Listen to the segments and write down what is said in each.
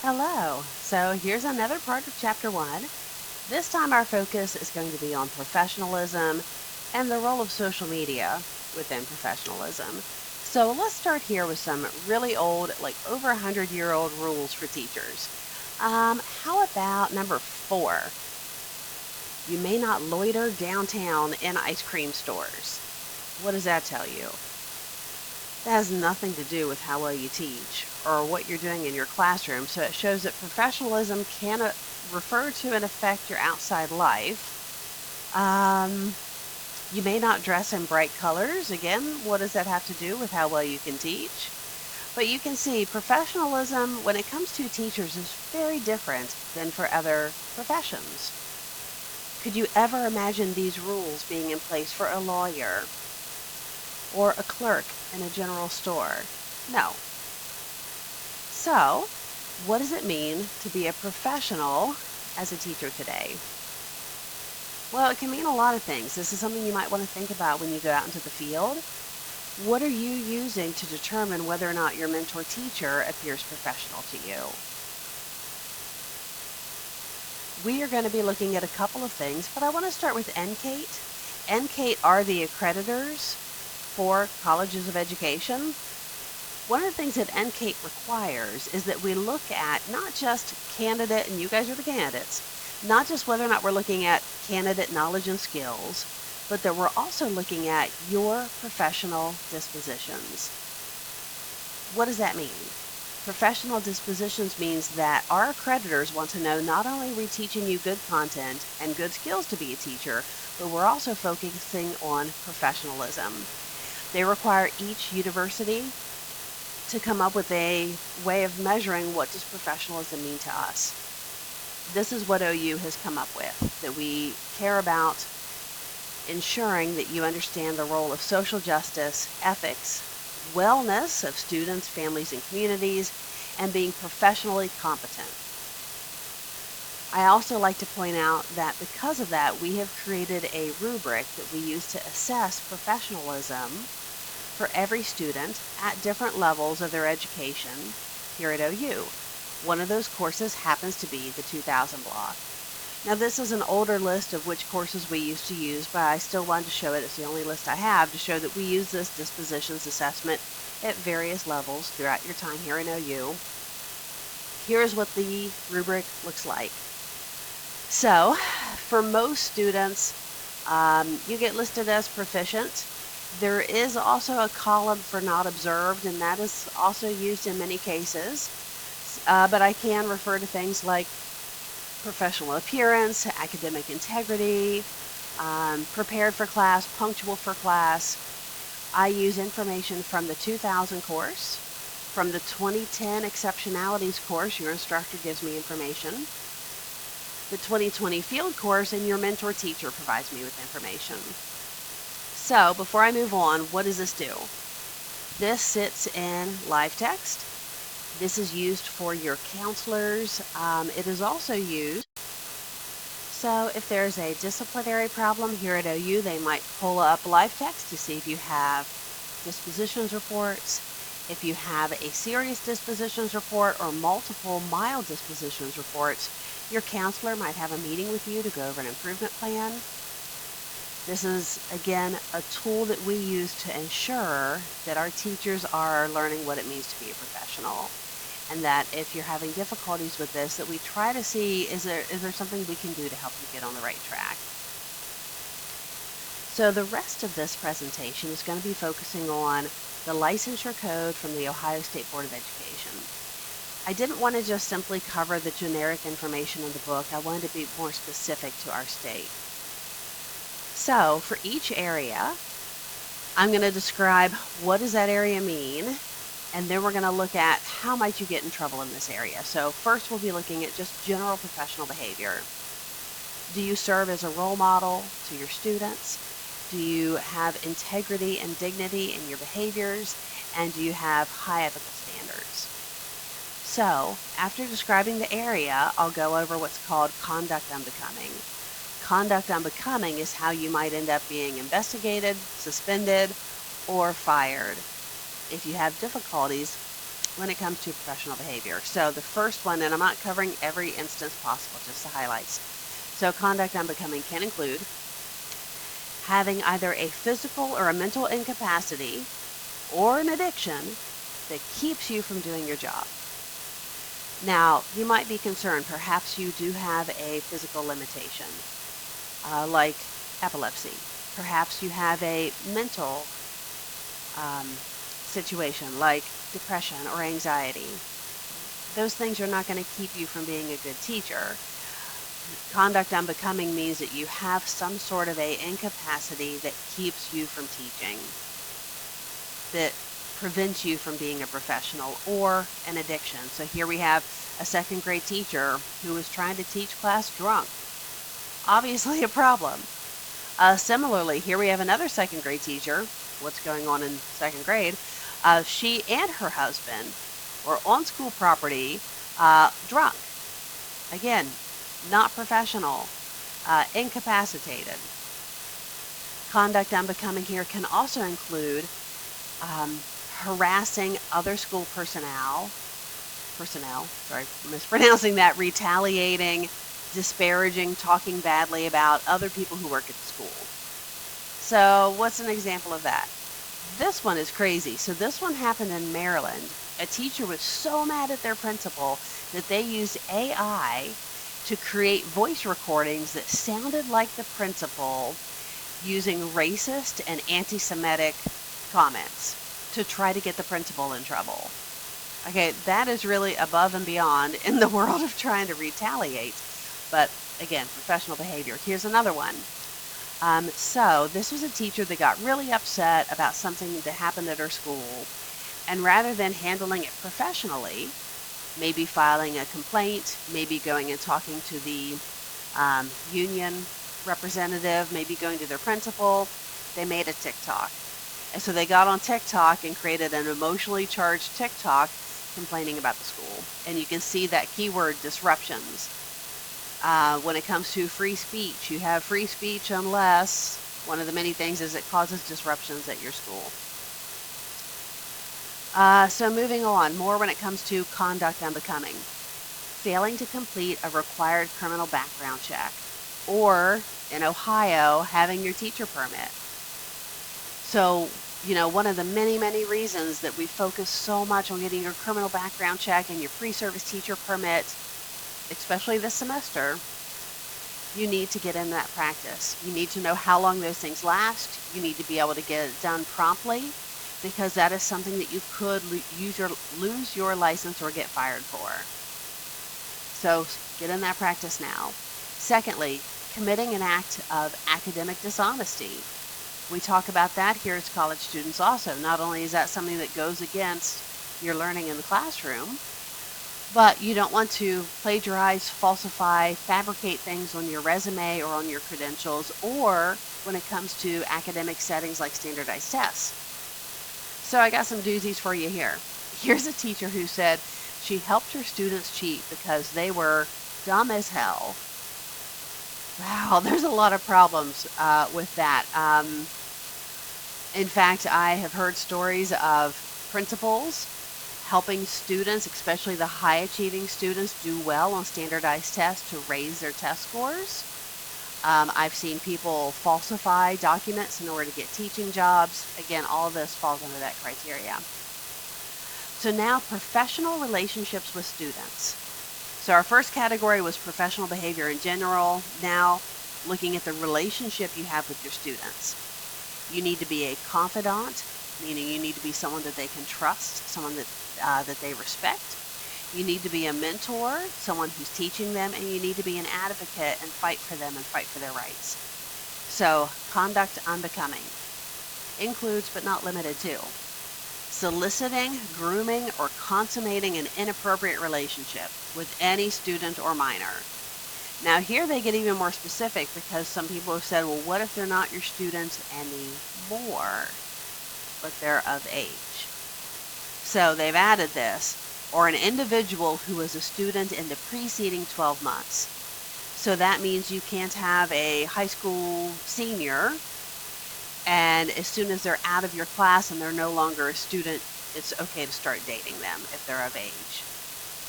Hello. So here's another part of Chapter 1. This time our focus is going to be on professionalism and the role of social media within professionalism. So let's start here with some really old, like over 100-year-old rules for teachers. How about number 4? You may not loiter downtown in ice cream stores. What does that tell you? That has nothing to do with how well you teach or what you're doing in your classroom. So it shows that professionalism can refer to and affect your outside life. You may not dress in bright colors. Again, what does that have to do with how well you can teach? But you can see professionalism when it comes to teachers is very different than for other professions. Could you ever imagine these rules being in place for a lawyer or a clerk in a general store? No. So, what does it mean to be a professional as a teacher today? Well, it can mean a lot of things. This is something you might want to think about when you go out into the field. What are you using to determine whether or not your mentor teacher appears professional to you? We are going to be looking at a couple of things, but I want to start with NCATE. NCATE are the accreditors for colleges of education. One of the things that NCATE requires is that we look at not just candidate, and you guys are the candidates, not just whether or not we're looking at candidate knowledge and skills, but that we're also looking at your professional dispositions. What does that mean? Professional dispositions means that our accreditors want to know not only are we teaching you good content and good skills to be a teacher, but we're also focusing on professionalism. They require each university to come up with a way of measuring what does professionalism mean to us. This is what OU has come up with, that we care about ensuring that you understand the role of social justice, ethics, wellness of students, families, and communities, and being professionally competent. I also like to point out that because of that, we have created a rubric that we use to assess professionalism for every student at different levels of their education here at OU. One of those courses happens to be the 2000 block. Now this is an older list of which courses we used to use, but I still wanted to show it. It's the only list I have to show that we use this dispositions assessment at various levels throughout your time here in OU. Here's what the rubric looks like. So for most students, you get listed as proficient. There is also a column for not observed, and that is also used in many cases. But I can refer to things like professional appearance, academic integrity, prepared for class, punctual for class. I use information from the 2000 course, from the 2010 exceptionalities course. Your instructor gives me information. The 2020 field course, and your mentor teacher provides me with information. So before I move on, what does this do? This sits in live text. This is used for your counselors. It is also used, so if there's a disciplinary problem here at OU, they might pull up live text to see if you have dispositions reports. If you have a serious dispositions report or multiple mild dispositions reports, your counselor might have a meeting with you to go over an improvement plan. This is, again, a tool that we use to ensure that our teachers are learning what it means to be a professional. And that if you're having difficulties with this, that we try to see, is there something we can do to help you get on the right track? So the rest of this presentation is going to be focusing on the licensure code from the Ohio State Board of Education. I didn't want to just simply cover the generic information in the book. I wanted to be more specific to our state. So for each area, I'm going to describe what does that area mean, and then we're going to look at how might you get in trouble in this area. So first we'll be looking at just general professional behavior. Do you serve as a role model to your students? Do you have integrity and dignity in your behaviors? And do you have high ethical standards? So after describing the area, I'll go over what's called conduct unbecoming. Conduct unbecoming is how you might end up being investigated, suspended, or fired. If you have difficulties when it comes to professional behavior. So the first one, and I'm not covering every instance possible, just the highlights. So conduct unbecoming can include having either a physical or a mental incapacity or an addiction that keeps you from doing your job. Now, you might be concerned, perhaps you do have a physical limitation, like epilepsy. Perhaps you have a mental situation like depression or anxiety. Those things are not going to keep you from being a good teacher. Conduct unbecoming means that you have some sort of a incapacity that keeps you from teaching, that prevents you from being a professional, or an addiction. So here we have a second grade teacher who is trying to teach class drunk. Obviously a problem. Similarly, here we have another second grade teacher. What's going on in second grade? She and her husband were on school property drunk. Again, not professional, incapacitated. Conduct unbecoming here can also include harassing other school personnel, sorry, mispronouncing that, retaliating, disparaging, talking badly about other people who work at the school. So what's an example of that? This one is crazy. So this one happened in Maryland. A teacher was so mad at their principal that they used AI to create voice recordings that sounded like the principal using racist and anti-Semitic comments to try to get the principal in trouble. Okay, that is really above and beyond in the world of trying to retaliate. But again, professional behavior. Here's another one. So this was a teacher that got really upset about something that happened at her school. And rather than handling it professionally, maybe filing a complaint, maybe going and talking to the union representative, maybe going to their principal, they made a TikTok. And so they got on TikTok and created an emotionally charged TikTok complaining about the school. And you can see that keyword disruptions. When it comes to free speech, you have free speech unless one of the many things is it causes disruptions at your school. So moving on, more when it comes to conduct unbecoming. Failing to complete a required criminal background check, or in Ohio, having your teacher permit. So, one of the many, many reasons that we focus so much on getting your criminal background check and your pre-service teacher permit, especially this semester, you need to get in that practice. You need to know how long those things last. You need to be able to get it done promptly, because that is something that you could lose your license or get fired for. So get in that practice now. Secondly, committing an act of academic dishonesty. We talk about that here as college students also. Not only is that something that goes against your learning in the classroom, but you don't want to plagiarize, falsify, fabricate things on your resume or on your credentials, or when it comes to academic settings like standardized tests. So I got some doozies for you here. Here's a teacher who said she helped her students cheat because they were dumb as hell. Wow, there's a lot of problems with that. In fact, I have heard stories of principals helping students, especially the high-achieving students, do well on standardized tests to raise their test scores. I've seen people falsify documents in order to get teaching jobs. Again, all of this falls under that criteria. So now, professional relationships with students. So our first category was professional behavior in general. Now, looking at the relationship you have with your students. You need to be a confidant, meaning you need to be someone that they can trust, someone that they respect. You need to be a mentor, someone who's teaching them, and you need to be an advocate and fight for them and fight for their rights. So, conduct unbecoming includes, but not limited to, soliciting, grooming, or consummating an inappropriate relationship with any student or minor. Now here they get even more specific, because some people have said, well, what if they're not your students anymore, but they're of age? So they've added this, or an individual who was a student in the preceding 12 months. So that means you can't have a high school senior, and as soon as they're out of your class and they're no longer a student, it's okay to start dating them if they're of age.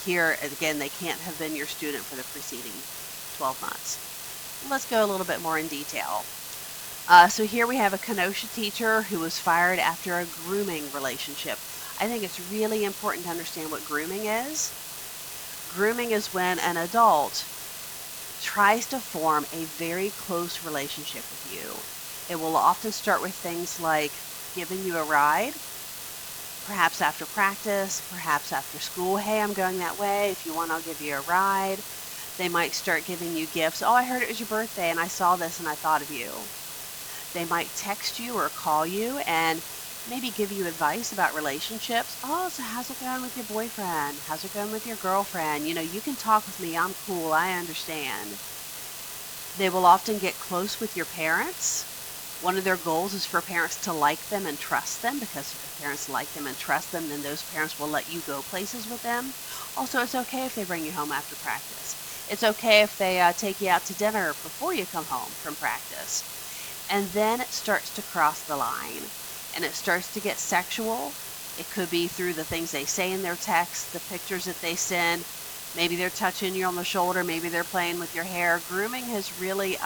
Here, again, they can't have been your student for the preceding 12 months. Let's go a little bit more in detail. So here we have a Kenosha teacher who was fired after a grooming relationship. I think it's really important to understand what grooming is. Grooming is when an adult tries to form a very close relationship with you. It will often start with things like giving you a ride, perhaps after practice, perhaps after school. Hey, I'm going that way. If you want, I'll give you a ride. They might start giving you gifts. Oh, I heard it was your birthday and I saw this and I thought of you. They might text you or call you and maybe give you advice about relationships. Oh, so how's it going with your boyfriend? How's it going with your girlfriend? You know, you can talk with me. I'm cool. I understand. They will often get close with your parents. One of their goals is for parents to like them and trust them, because if the parents like them and trust them, then those parents will let you go places with them. Also, it's okay if they bring you home after practice. It's okay if they take you out to dinner before you come home from practice. And then it starts to cross the line and it starts to get sexual. It could be through the things they say in their texts, the pictures that they send. Maybe they're touching you on the shoulder. Maybe they're playing with your hair. Grooming has really,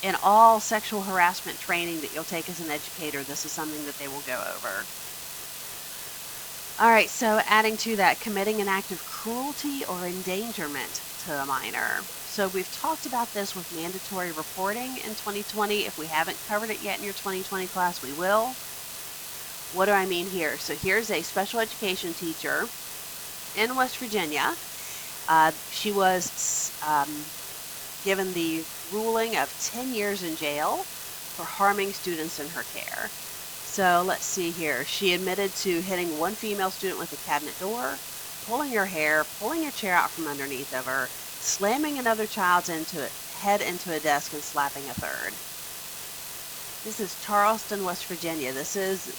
in all sexual harassment training that you'll take as an educator, this is something that they will go over. All right, so adding to that, committing an act of cruelty or endangerment to a minor. So we've talked about this with mandatory reporting in 2020. If we haven't covered it yet in your 2020 class, we will. What do I mean here? So here's a special education teacher in West Virginia. She was given the ruling of 10 years in jail for harming students in her care. So let's see here. She admitted to hitting one female student with a cabinet door, pulling her hair, pulling a chair out from underneath of her, slamming another child's head into a desk, and slapping a third. This is Charleston, West Virginia. This is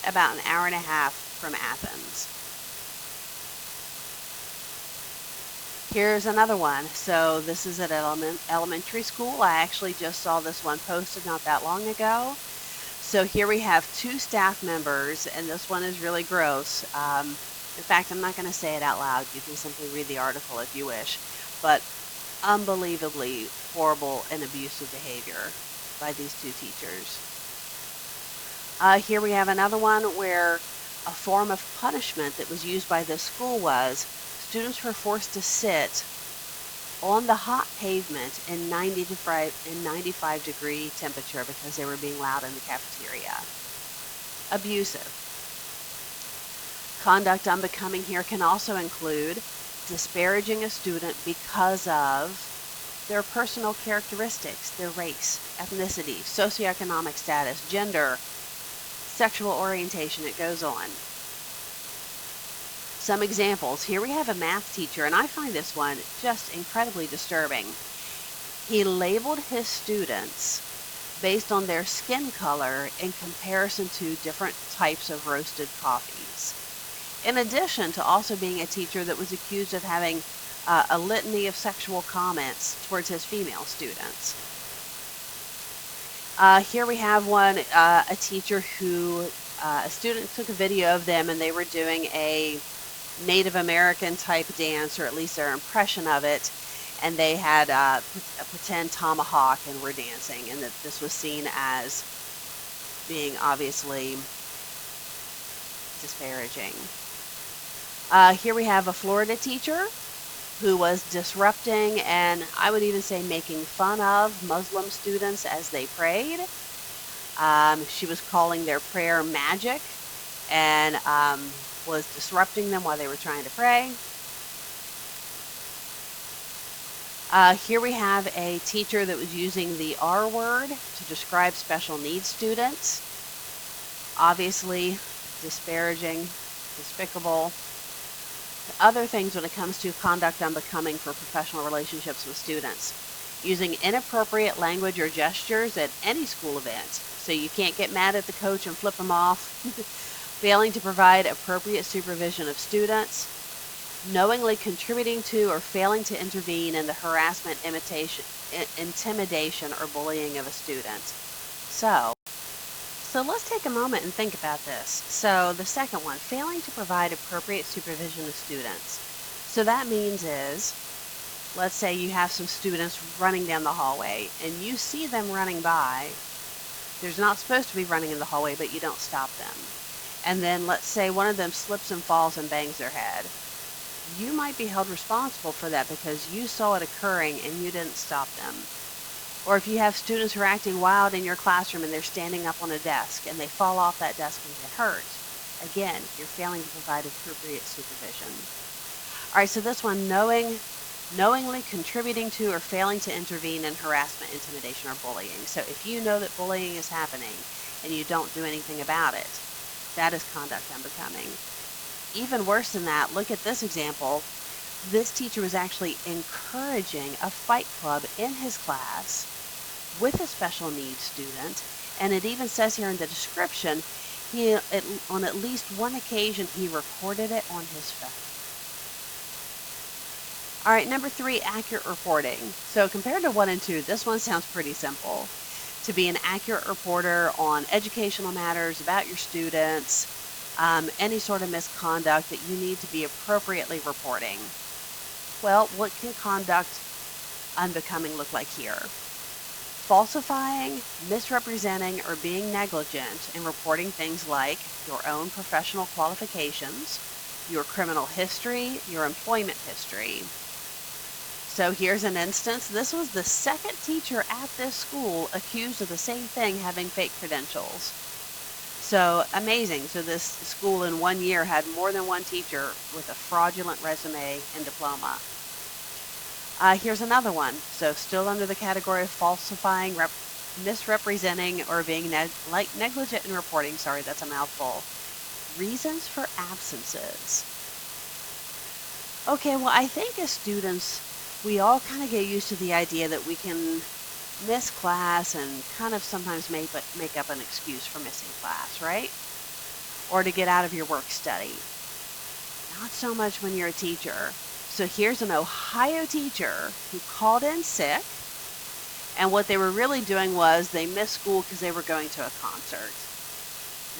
about an hour and a half from Athens. Here's another one. So this is at elementary school. I actually just saw this one posted not that long ago. So here we have two staff members, and this one is really gross. In fact, I'm not going to say it out loud. You can simply read the article if you wish. But unbelievably horrible and abusive behavior by these two teachers. Here we have another one where a form of punishment that was used by this school was students were forced to sit on the hot pavement in 95 degree temperature because they were being loud in the cafeteria. Abusive. Conduct unbecoming here can also include disparaging a student because of their personal characteristics, their race, ethnicity, socioeconomic status, gender, sexual orientation. It goes on. Some examples. Here we have a math teacher, and I find this one just incredibly disturbing. He labeled his students based on their skin color in comparison to different types of roasted coffees. In addition to also being a teacher that was accused of having a litany of sexual comments towards his female students. Here we have one, a teacher who, a student took a video of them and they were doing a Native American type dance, or at least their impression of it, and they had a pretend tomahawk and were dancing, and that this was seen as being obviously disparaging. Here we have a Florida teacher who was disrupting, and I would even say making fun of, Muslim students as they prayed. She was calling their prayer magic and was disrupting them while they were trying to pray. Here we have a teacher that was using the R word to describe special needs students. Obviously disparaging, despicable. Other things when it comes to conduct unbecoming for professional relationships with students. Using inappropriate language or gestures at any school event. So you can't get mad at the coach and flip them off. Failing to provide appropriate supervision of students. Knowingly contributing to or failing to intervene in the harassment, intimidation, or bullying of a student. So, So let's take a moment and think about this. So the second one, failing to provide appropriate supervision of students. So that means is, let's say you have some students running down the hallway and you see them running by. There's not supposed to be running in the hallway, but you don't stop them. And then let's say one of them slips and falls and bangs their head. You might be held responsible for that because you saw it occurring and you didn't stop them. Or if you have students who are acting wild in your classroom and they're standing up on a desk and they fall off that desk and get hurt, again, you're failing to provide appropriate supervision. All right, so this one, knowingly contributing to or failing to intervene in harassment, intimidation, or bullying. So if you know that bullying is happening and you don't do anything about it, that is conduct unbecoming. Even worse than that, look at this example. This teacher was actually encouraging a fight club in his class with a special needs student, and it even says here in the description, on at least one occasion, he recorded it on his phone. All right, number 3, accurate reporting. So compared to 1 and 2, this one sounds pretty simple. To be an accurate reporter on educational matters about your students, any sort of misconduct that you need to be appropriately reporting. Well, what can conduct unbecoming look like here? Falsifying, misrepresenting, or being negligent in reporting things like your own professional qualifications, your criminal history, your employment history. So here's an instance. This was the second teacher at this school accused of the same thing, having fake credentials. So amazing. So this school in 1 year had more than one teacher with a fraudulent resume and diploma. Here's another one. So still under the category of falsifying, misrepresenting, or being negligent in reporting. Sorry, that's a mouthful. Reasons for absences. Okay, well, I think as students, we all kind of get used to the idea that we can miss class and kind of sometimes make up an excuse for missing class, right? Or to get out of your work study. Not so much when you're a teacher. So here's an Ohio teacher who called in sick, and what they were really doing was they missed school because they were going to a concert.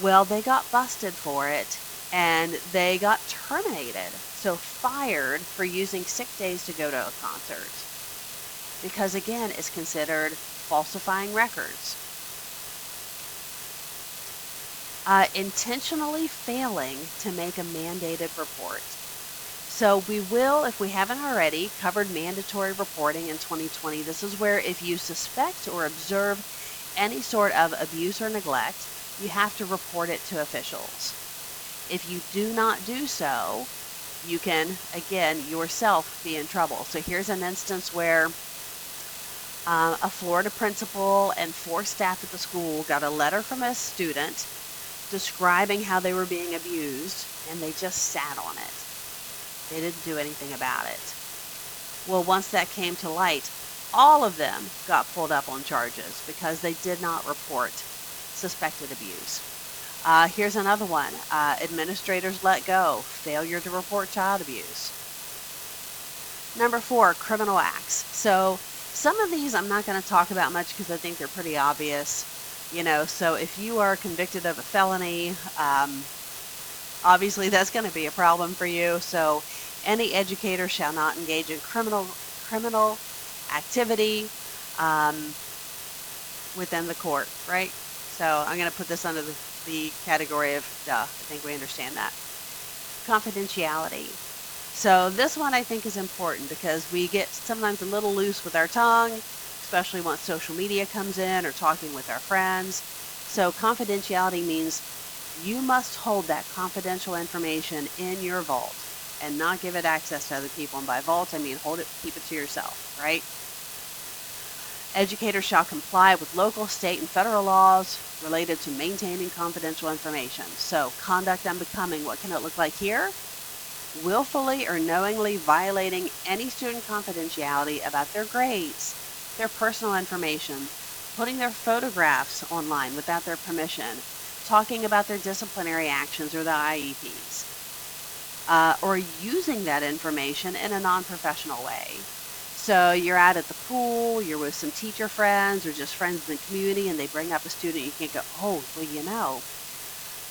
Well, they got busted for it, and they got terminated, so fired for using sick days to go to a concert. Because again, it's considered falsifying records. Intentionally failing to make a mandated report. So we will, if we haven't already, covered mandatory reporting in 2020. This is where if you suspect or observe any sort of abuse or neglect, you have to report it to officials. If you do not do so, you can, again, yourself be in trouble. So here's an instance where a Florida principal and 4 staff at the school got a letter from a student describing how they were being abused, and they just sat on it. They didn't do anything about it. Well, once that came to light, all of them got pulled up on charges because they did not report suspected abuse. Here's another one. Administrators let go. Failure to report child abuse. Number 4, criminal acts. So some of these I'm not going to talk about much because I think they're pretty obvious. So if you are convicted of a felony, obviously that's going to be a problem for you. So any educator shall not engage in criminal activity within the court, right? So I'm going to put this under the category of duh. I think we understand that. Confidentiality. So this one I think is important because we get sometimes a little loose with our tongue, especially once social media comes in or talking with our friends. So confidentiality means you must hold that confidential information in your vault and not give it access to other people. And by vault, I mean keep it to yourself, right? Educators shall comply with local, state, and federal laws related to maintaining confidential information. So conduct unbecoming, what can it look like here? Willfully or knowingly violating any student confidentiality about their grades, their personal information, putting their photographs online without their permission, talking about their disciplinary actions or the IEPs, or using that information in a non-professional way. So you're out at the pool, you're with some teacher friends or just friends in the community, and they bring up a student. You can't go, oh, well, you know,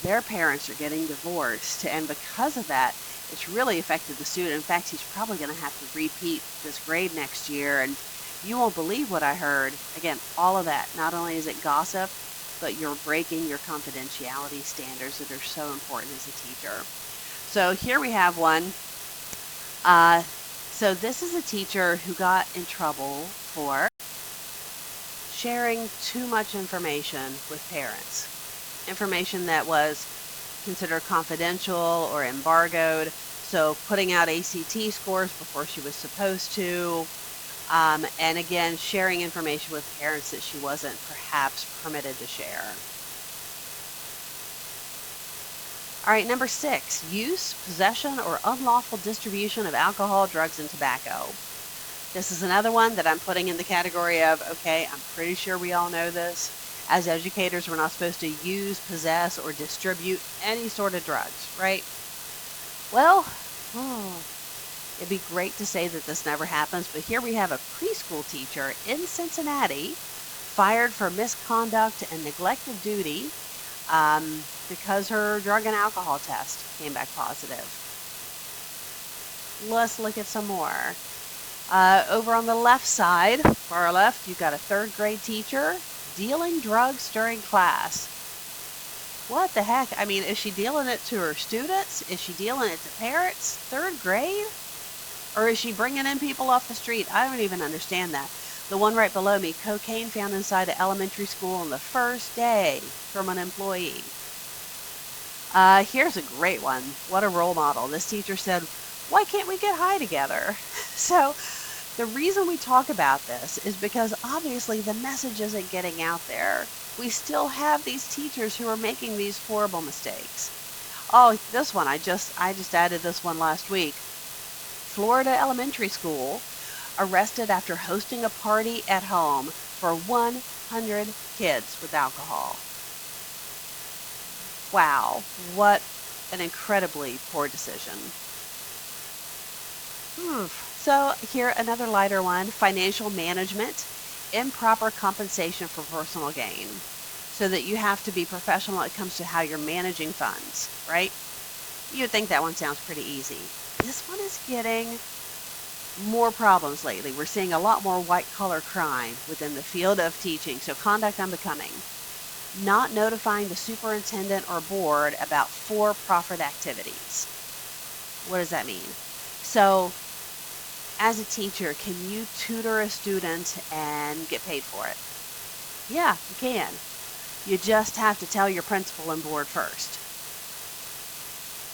their parents are getting divorced, and because of that, it's really affected the student. In fact, he's probably going to have to repeat this grade next year, and you won't believe what I heard. Again, all of that, not only is it gossip, but you're breaking your confidentiality standards that are so important as a teacher. So here we have one. So this is a teacher who got in trouble for sharing too much information with parents. Information that was considered confidential or embargoed. So putting out ACT scores before she was supposed to. And again, sharing information with parents that she wasn't perhaps permitted to share. All right, number 6, use, possession, or unlawful distribution of alcohol, drugs, and tobacco. This is another one that I'm putting in the category of, okay, I'm pretty sure we all know this. As educators, we're not supposed to use, possess, or distribute any sort of drugs, right? Well, it'd be great to say that this never happens, but here we have a preschool teacher in Cincinnati fired for misconduct and neglect of duty because her drug and alcohol test came back positive. Let's look at some more. Over on the left side, far left, you've got a 3rd grade teacher dealing drugs during class. What the heck? I mean, is she dealing it to her students? Is she dealing it to parents? 3rd grade? Or is she bringing in people off the street? I don't even understand that. The one right below me, cocaine found inside an elementary school on the first day from an employee. Here's a great one. What a role model. This teacher said, why can't we get high together? So the reason we talk about this is because obviously the message isn't getting out there. We still have these teachers who are making these horrible mistakes. Oh, this one, I just added this one last week. Florida elementary school arrested after hosting a party at home for 100 kids with alcohol. Wow, what an incredibly poor decision. So here, another lighter one, financial management, improper compensation for personal gain. So that you have to be professional when it comes to how you're managing funds, right? You'd think that one sounds pretty easy. This one is getting more problems lately. We're seeing a lot more white-collar crime within the field of teaching. So conduct unbecoming. Not notifying the superintendent or board about for-profit activities. What does that mean? So as a teacher, can you tutor a student and get paid for it? Yeah, you can. You just have to tell your principal and board first.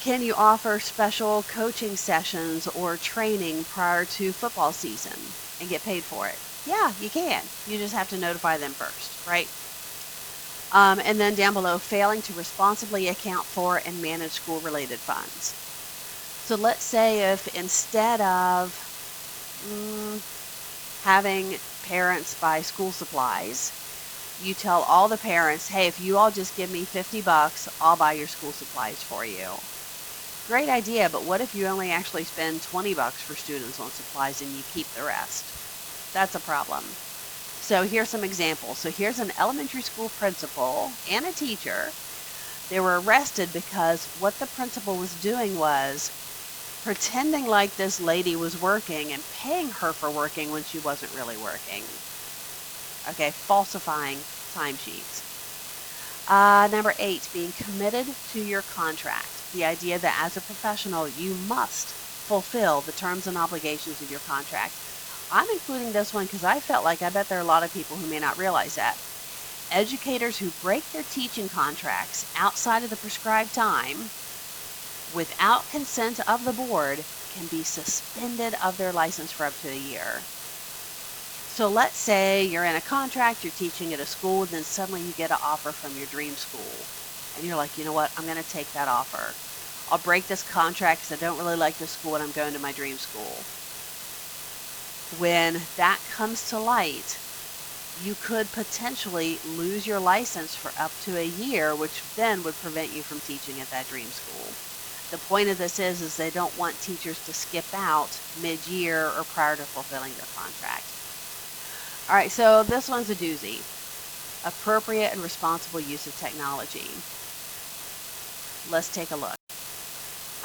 Can you offer special coaching sessions or training prior to football season and get paid for it? Yeah, you can. You just have to notify them first, right? And then down below, failing to responsibly account for and manage school-related funds. So let's say if instead of having parents buy school supplies, you tell all the parents, hey, if you all just give me $50, I'll buy your school supplies for you. Great idea, but what if you only actually spend $20 for students on supplies and you keep the rest? That's a problem. So here's some examples. So here's an elementary school principal and a teacher. They were arrested because what the principal was doing was pretending like this lady was working and paying her for working when she wasn't really working. Okay, falsifying timesheets. Number 8, being committed to your contract. The idea that as a professional, you must fulfill the terms and obligations of your contract. I'm including this one because I felt like I bet there are a lot of people who may not realize that. Educators who break their teaching contracts outside of the prescribed time without consent of the board can be suspended of their license for up to a year. So let's say you're in a contract, you're teaching at a school, and then suddenly you get an offer from your dream school. And you're like, you know what, I'm going to take that offer. I'll break this contract because I don't really like this school and I'm going to my dream school. When that comes to light, you could potentially lose your license for up to a year, which then would prevent you from teaching at that dream school. The point of this is they don't want teachers to skip out mid-year or prior to fulfilling their contract. All right, so this one's a doozy. Appropriate and responsible use of technology. Let's take a look.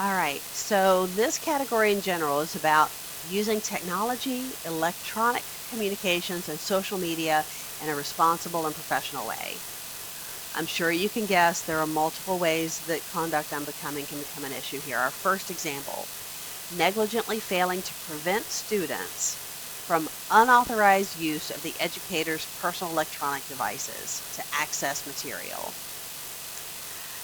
All right, so this category in general is about using technology, electronic communications, and social media in a responsible and professional way. I'm sure you can guess there are multiple ways that conduct unbecoming can become an issue here. Our first example, negligently failing to prevent students from unauthorized use of the educator's personal electronic devices to access material.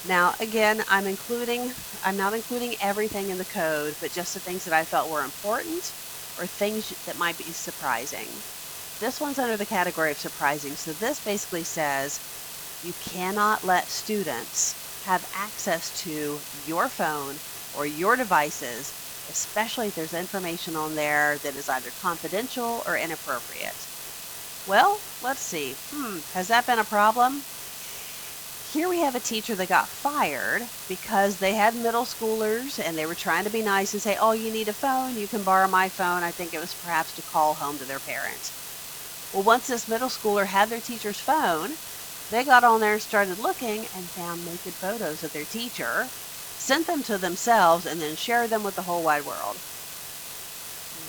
Now, again, I'm not including everything in the code, but just the things that I felt were important or things that might be surprising. This one's under the category of surprising. So this basically says you cannot let students have access to your phone or your devices, especially if there's information on there that is either confidential or inappropriate. Well, let's see. Has that been a problem? Here we have a teacher that got fired because they had middle schoolers and they were trying to be nice and say, oh, you need a phone, you can borrow my phone. I think it was perhaps to call home to their parents. Well, once this middle schooler had their teacher's phone, they got on there and started looking and found naked photos of their teacher, sent them to themselves, and then shared them with the whole wide world.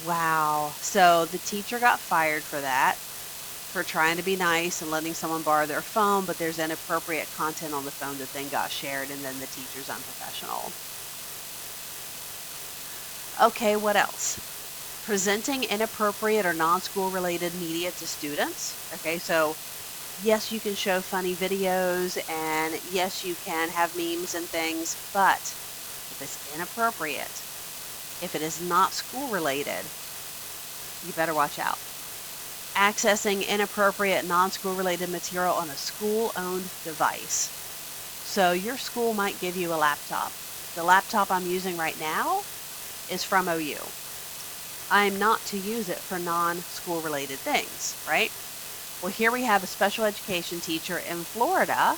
Wow. So the teacher got fired for that, for trying to be nice and letting someone borrow their phone, but there's inappropriate content on the phone that then got shared, and then the teacher's unprofessional. Okay, what else? Presenting inappropriate or non-school related media to students. Okay, so yes, you can show funny videos, and yes, you can have memes and things, but if it's inappropriate, if it is not school related, you better watch out. Accessing inappropriate non-school related material on a school-owned device. So your school might give you a laptop. The laptop I'm using right now is from OU. I'm not to use it for non-school related things, right? Well, here we have a special education teacher in Florida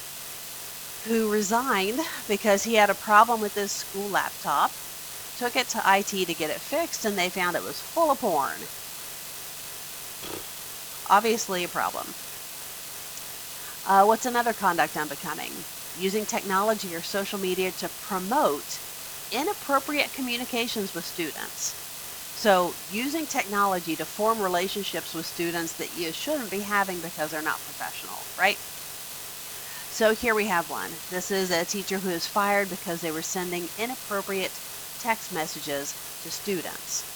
who resigned because he had a problem with his school laptop, took it to IT to get it fixed, and they found it was full of porn. Obviously a problem. What's another conduct unbecoming? Using technology or social media to promote inappropriate communications with students. So using technology to form relationships with students that you shouldn't be having because they're not professional, right? So here we have one. This is a teacher who is fired because they were sending inappropriate text messages to students.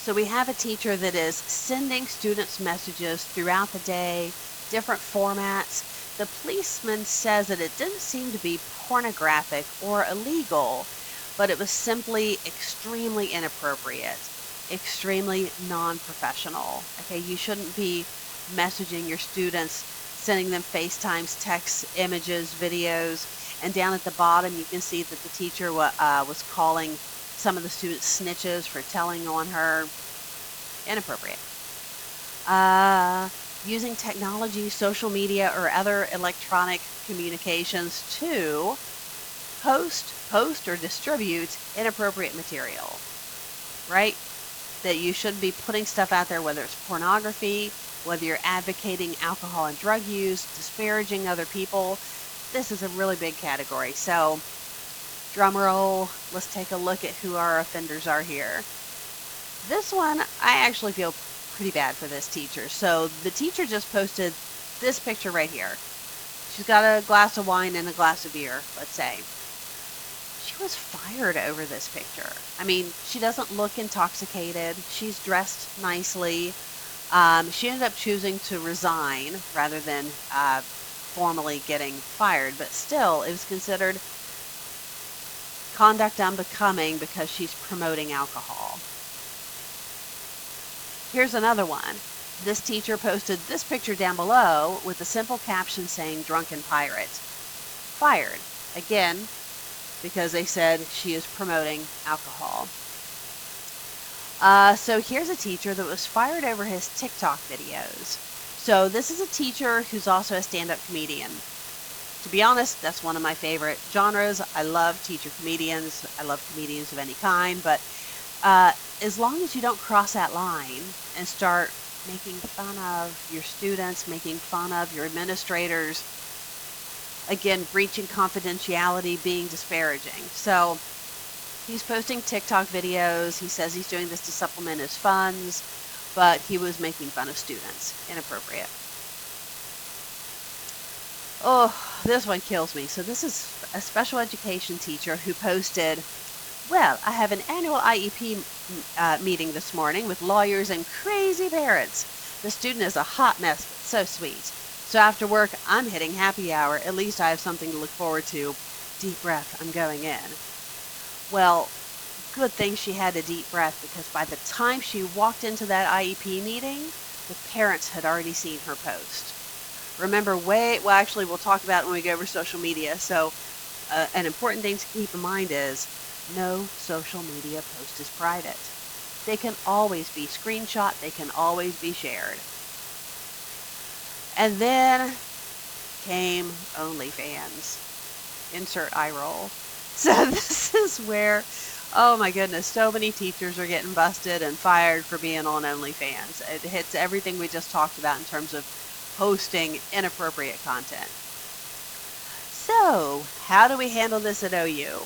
So we have a teacher that is sending students messages throughout the day, different formats. The policeman says that it didn't seem to be pornographic or illegal, but it was simply extremely inappropriate, extremely non-professional. Okay, you shouldn't be messaging your students, sending them FaceTimes, texts, images, videos, and down at the bottom you can see that the teacher was calling some of the students snitches for telling on her. Inappropriate. Using technology, social media, or other electronic communications to post or distribute inappropriate material, right? That you shouldn't be putting stuff out there, whether it's pornography, whether you're advocating alcohol and drug use, disparaging other people. This is a really big category. So drum roll, let's take a look at who our offenders are here. This one, I actually feel pretty bad for this teacher. So the teacher just posted this picture right here. She's got a glass of wine and a glass of beer, let's say. She was fired over this picture. I mean, she doesn't look intoxicated. She's dressed nicely. She ended up choosing to resign rather than formally getting fired, but still it was considered conduct unbecoming because she's promoting alcohol. Here's another one. This teacher posted this picture down below with a simple caption saying drunken pirate. Fired. Again, because they said she is promoting alcohol. So here's a teacher that was fired over his TikTok videos. So this is a teacher who's also a stand-up comedian. To be honest, that's one of my favorite genres. I love teacher comedians. I love comedians of any kind, but as long as you don't cross that line and start making fun of your students, making fun of your administrators, again, breaching confidentiality, being disparaging. So he's posting TikTok videos. He says he's doing this to supplement his funds, but he was making fun of students. Inappropriate. Oh, this one kills me. So this is a special education teacher who posted, well, I have an annual IEP meeting this morning with lawyers and crazy parents. The student is a hot mess, but so sweet. So after work, I'm hitting happy hour. At least I have something to look forward to. Deep breath, I'm going in. Well, good thing she had a deep breath, because by the time she walked into that IEP meeting, the parents had already seen her post. Remember, well, actually, we'll talk about it when we go over social media. So an important thing to keep in mind is no social media post is private. They can always be screenshot. They can always be shared. And then came OnlyFans. Insert eye roll. So this is where, oh my goodness, so many teachers are getting busted and fired for being on OnlyFans. It hits everything we just talked about in terms of posting inappropriate content. So how do we handle this at OU?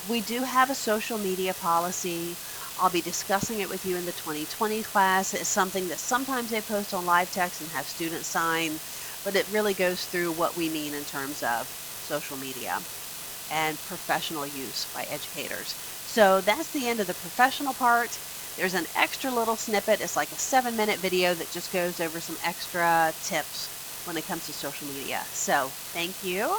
We do have a social media policy. I'll be discussing it with you in the 2020 class. It's something that sometimes they post on live text and have students sign, but it really goes through what we mean in terms of social media and professional use by educators. So that's the end of the professional part. There's an extra little snippet. It's like a 7-minute video that just goes over some extra tips when it comes to social media. So thank you.